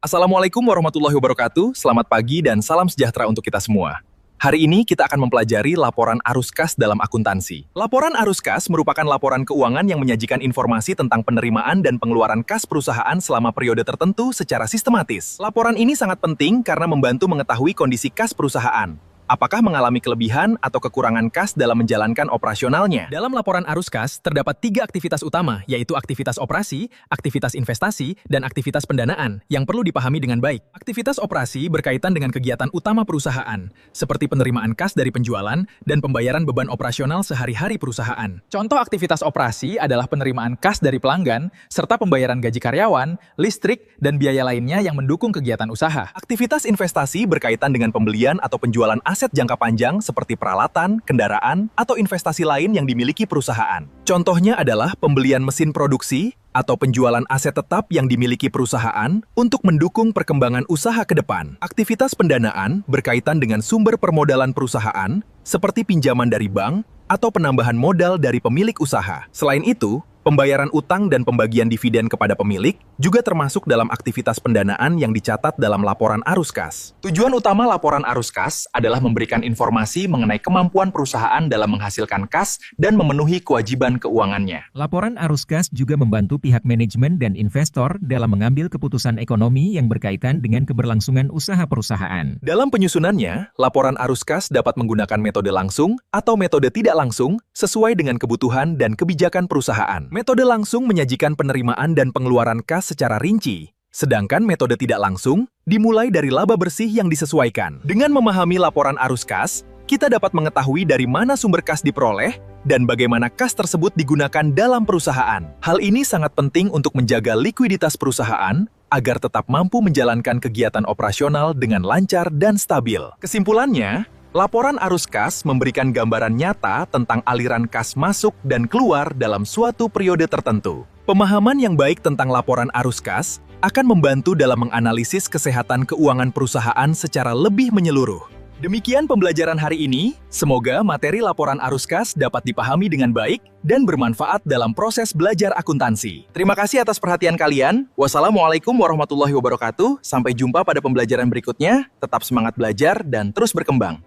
Assalamualaikum warahmatullahi wabarakatuh, selamat pagi dan salam sejahtera untuk kita semua. Hari ini kita akan mempelajari laporan arus kas dalam akuntansi. Laporan arus kas merupakan laporan keuangan yang menyajikan informasi tentang penerimaan dan pengeluaran kas perusahaan selama periode tertentu secara sistematis. Laporan ini sangat penting karena membantu mengetahui kondisi kas perusahaan. Apakah mengalami kelebihan atau kekurangan kas dalam menjalankan operasionalnya? Dalam laporan arus kas, terdapat 3 aktivitas utama, yaitu aktivitas operasi, aktivitas investasi, dan aktivitas pendanaan, yang perlu dipahami dengan baik. Aktivitas operasi berkaitan dengan kegiatan utama perusahaan, seperti penerimaan kas dari penjualan dan pembayaran beban operasional sehari-hari perusahaan. Contoh aktivitas operasi adalah penerimaan kas dari pelanggan, serta pembayaran gaji karyawan, listrik, dan biaya lainnya yang mendukung kegiatan usaha. Aktivitas investasi berkaitan dengan pembelian atau penjualan aset jangka panjang seperti peralatan, kendaraan, atau investasi lain yang dimiliki perusahaan. Contohnya adalah pembelian mesin produksi atau penjualan aset tetap yang dimiliki perusahaan untuk mendukung perkembangan usaha ke depan. Aktivitas pendanaan berkaitan dengan sumber permodalan perusahaan seperti pinjaman dari bank atau penambahan modal dari pemilik usaha. Selain itu, pembayaran utang dan pembagian dividen kepada pemilik juga termasuk dalam aktivitas pendanaan yang dicatat dalam laporan arus kas. Tujuan utama laporan arus kas adalah memberikan informasi mengenai kemampuan perusahaan dalam menghasilkan kas dan memenuhi kewajiban keuangannya. Laporan arus kas juga membantu pihak manajemen dan investor dalam mengambil keputusan ekonomi yang berkaitan dengan keberlangsungan usaha perusahaan. Dalam penyusunannya, laporan arus kas dapat menggunakan metode langsung atau metode tidak langsung sesuai dengan kebutuhan dan kebijakan perusahaan. Metode langsung menyajikan penerimaan dan pengeluaran kas secara rinci, sedangkan metode tidak langsung dimulai dari laba bersih yang disesuaikan. Dengan memahami laporan arus kas, kita dapat mengetahui dari mana sumber kas diperoleh dan bagaimana kas tersebut digunakan dalam perusahaan. Hal ini sangat penting untuk menjaga likuiditas perusahaan agar tetap mampu menjalankan kegiatan operasional dengan lancar dan stabil. Kesimpulannya, laporan arus kas memberikan gambaran nyata tentang aliran kas masuk dan keluar dalam suatu periode tertentu. Pemahaman yang baik tentang laporan arus kas akan membantu dalam menganalisis kesehatan keuangan perusahaan secara lebih menyeluruh. Demikian pembelajaran hari ini. Semoga materi laporan arus kas dapat dipahami dengan baik dan bermanfaat dalam proses belajar akuntansi. Terima kasih atas perhatian kalian. Wassalamualaikum warahmatullahi wabarakatuh. Sampai jumpa pada pembelajaran berikutnya. Tetap semangat belajar dan terus berkembang.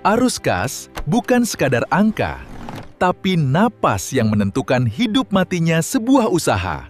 Arus kas bukan sekadar angka, tapi napas yang menentukan hidup matinya sebuah usaha.